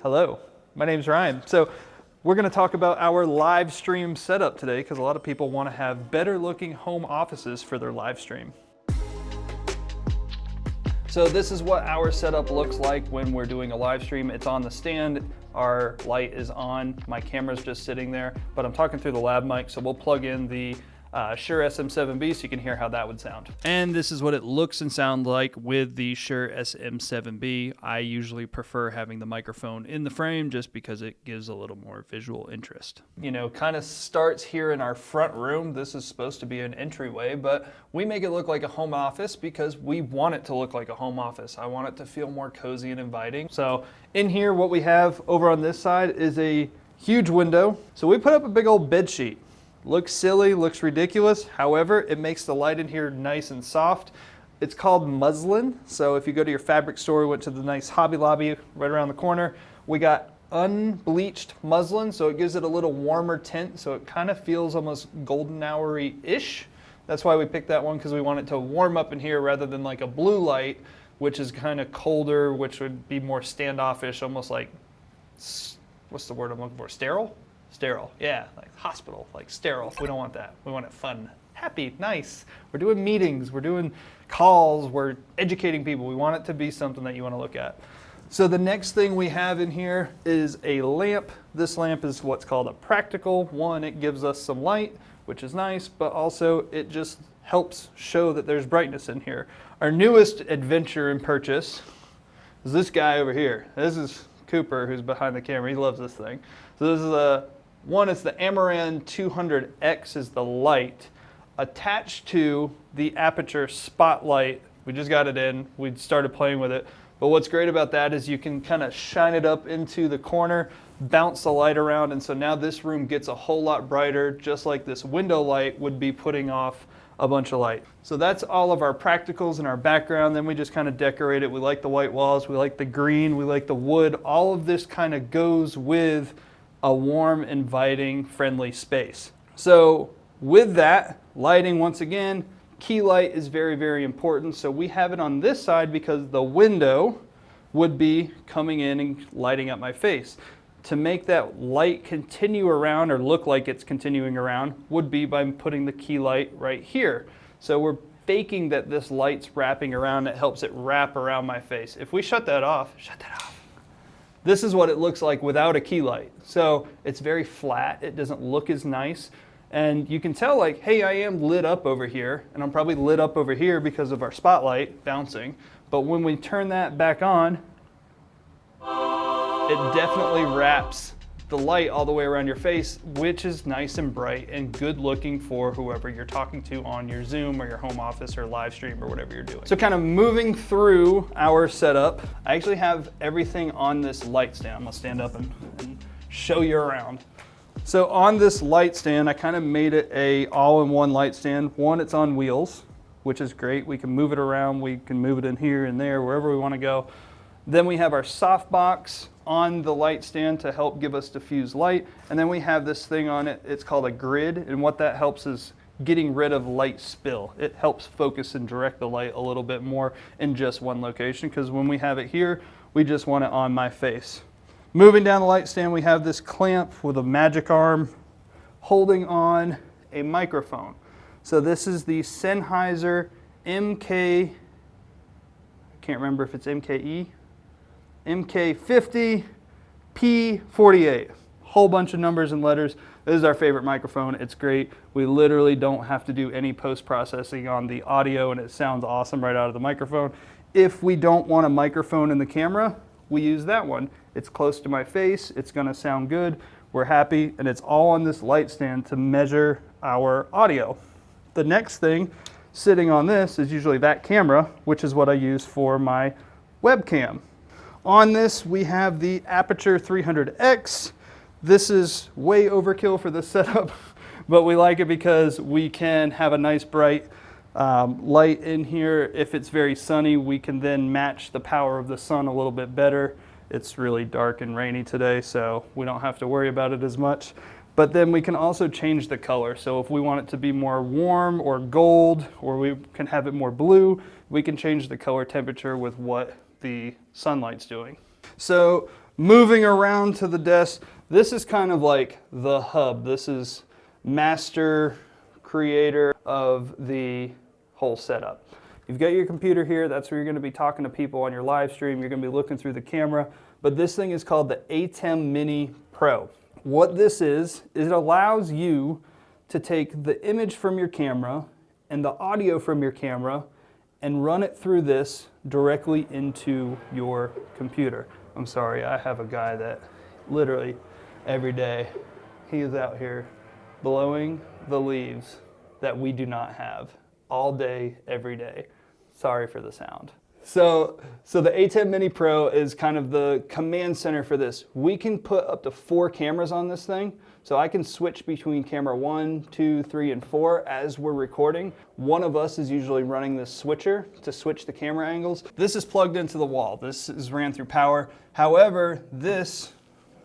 Hello, my name's Ryan. So we're going to talk about our live stream setup today because a lot of people want to have better looking home offices for their live stream. So this is what our setup looks like when we're doing a live stream. It's on the stand, our light is on, my camera's just sitting there, but I'm talking through the lab mic, so we'll plug in the Shure SM7B so you can hear how that would sound. And this is what it looks and sounds like with the Shure SM7B. I usually prefer having the microphone in the frame just because it gives a little more visual interest. You know, kind of starts here in our front room. This is supposed to be an entryway, but we make it look like a home office because we want it to look like a home office. I want it to feel more cozy and inviting. So in here, what we have over on this side is a huge window. So we put up a big old bed sheet. Looks silly, looks ridiculous. However, it makes the light in here nice and soft. It's called muslin. So if you go to your fabric store, we went to the nice Hobby Lobby right around the corner. We got unbleached muslin, so it gives it a little warmer tint. So it kind of feels almost golden hour-ish. That's why we picked that one, because we want it to warm up in here rather than like a blue light, which is kind of colder, which would be more standoffish, almost like, what's the word I'm looking for? Sterile? Sterile, yeah, like hospital, like sterile. We don't want that. We want it fun, happy, nice. We're doing meetings, we're doing calls, we're educating people. We want it to be something that you want to look at. So the next thing we have in here is a lamp. This lamp is what's called a practical one. It gives us some light, which is nice, but also it just helps show that there's brightness in here. Our newest adventure and purchase is this guy over here. This is Cooper, who's behind the camera. He loves this thing. So this is it's the Amaran 200X is the light attached to the aperture spotlight. We just got it in, we started playing with it. But what's great about that is you can kind of shine it up into the corner, bounce the light around, and so now this room gets a whole lot brighter, just like this window light would be putting off a bunch of light. So that's all of our practicals and our background. Then we just kind of decorate it. We like the white walls, we like the green, we like the wood. All of this kind of goes with a warm, inviting, friendly space. So with that, lighting, once again, key light is very, very important. So we have it on this side because the window would be coming in and lighting up my face. To make that light continue around or look like it's continuing around would be by putting the key light right here. So we're faking that this light's wrapping around. It helps it wrap around my face. If we shut that off, this is what it looks like without a key light. So it's very flat, it doesn't look as nice. And you can tell like, hey, I am lit up over here, and I'm probably lit up over here because of our spotlight bouncing. But when we turn that back on, it definitely wraps the light all the way around your face, which is nice and bright and good looking for whoever you're talking to on your Zoom or your home office or live stream or whatever you're doing. So kind of moving through our setup, I actually have everything on this light stand. I'm gonna stand up and show you around. So on this light stand, I kind of made it a all-in-one light stand. One, it's on wheels, which is great. We can move it around. We can move it in here and there, wherever we want to go. Then we have our softbox on the light stand to help give us diffuse light. And then we have this thing on it, it's called a grid. And what that helps is getting rid of light spill. It helps focus and direct the light a little bit more in just one location, because when we have it here, we just want it on my face. Moving down the light stand, we have this clamp with a magic arm holding on a microphone. So this is the Sennheiser MK, I can't remember if it's MKE, MK50 P48. Whole bunch of numbers and letters. This is our favorite microphone. It's great. We literally don't have to do any post-processing on the audio, and it sounds awesome right out of the microphone. If we don't want a microphone in the camera, we use that one. It's close to my face. It's going to sound good. We're happy, and it's all on this light stand to measure our audio. The next thing sitting on this is usually that camera, which is what I use for my webcam. On this, we have the Aperture 300X. This is way overkill for this setup, but we like it because we can have a nice bright light in here. If it's very sunny, we can then match the power of the sun a little bit better. It's really dark and rainy today, so we don't have to worry about it as much. But then we can also change the color. So if we want it to be more warm or gold, or we can have it more blue, we can change the color temperature with what the sunlight's doing. So moving around to the desk. This is kind of like the hub. This is master creator of the whole setup. You've got your computer here. That's where you're going to be talking to people on your live stream. You're going to be looking through the camera. But this thing is called the ATEM Mini Pro. What this is, it allows you to take the image from your camera and the audio from your camera and run it through this directly into your computer. I'm sorry, I have a guy that literally every day he is out here blowing the leaves that we do not have all day, every day. Sorry for the sound. So the ATEM Mini Pro is kind of the command center for this. We can put up to 4 cameras on this thing. So I can switch between camera 1, 2, 3, and 4 as we're recording. One of us is usually running this switcher to switch the camera angles. This is plugged into the wall. This is ran through power. However, this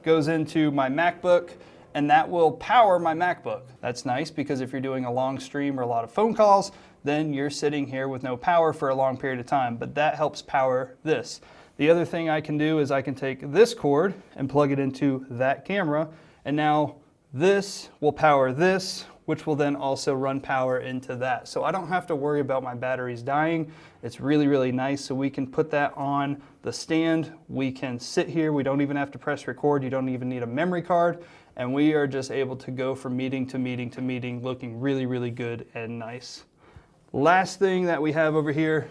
goes into my MacBook, and that will power my MacBook. That's nice because if you're doing a long stream or a lot of phone calls, then you're sitting here with no power for a long period of time, but that helps power this. The other thing I can do is I can take this cord and plug it into that camera, and now this will power this, which will then also run power into that. So I don't have to worry about my batteries dying. It's really, really nice. So we can put that on the stand. We can sit here. We don't even have to press record. You don't even need a memory card. And we are just able to go from meeting to meeting to meeting, looking really, really good and nice. Last thing that we have over here,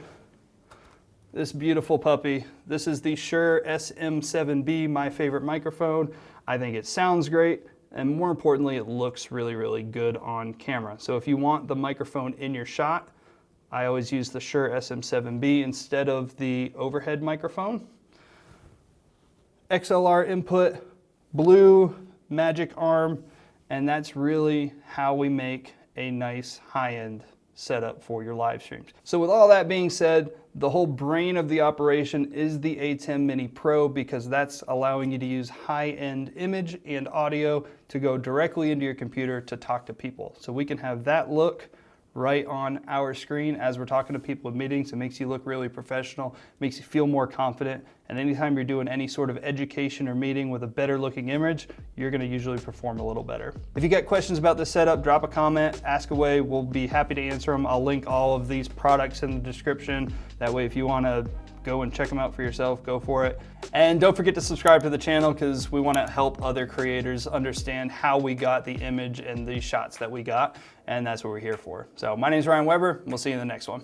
this beautiful puppy. This is the Shure SM7B, my favorite microphone. I think it sounds great, and more importantly, it looks really, really good on camera. So if you want the microphone in your shot, I always use the Shure SM7B instead of the overhead microphone. XLR input, blue magic arm, and that's really how we make a nice high-end setup for your live streams. So with all that being said, the whole brain of the operation is the ATEM Mini Pro, because that's allowing you to use high-end image and audio to go directly into your computer to talk to people. So we can have that look right on our screen as we're talking to people in meetings. It makes you look really professional, makes you feel more confident, and anytime you're doing any sort of education or meeting with a better looking image, you're going to usually perform a little better. If you got questions about this setup, drop a comment, ask away. We'll be happy to answer them. I'll link all of these products in the description. That way, if you want to go and check them out for yourself, go for it. And don't forget to subscribe to the channel, because we want to help other creators understand how we got the image and the shots that we got, and that's what we're here for. So my name is Ryan Weber, and we'll see you in the next one.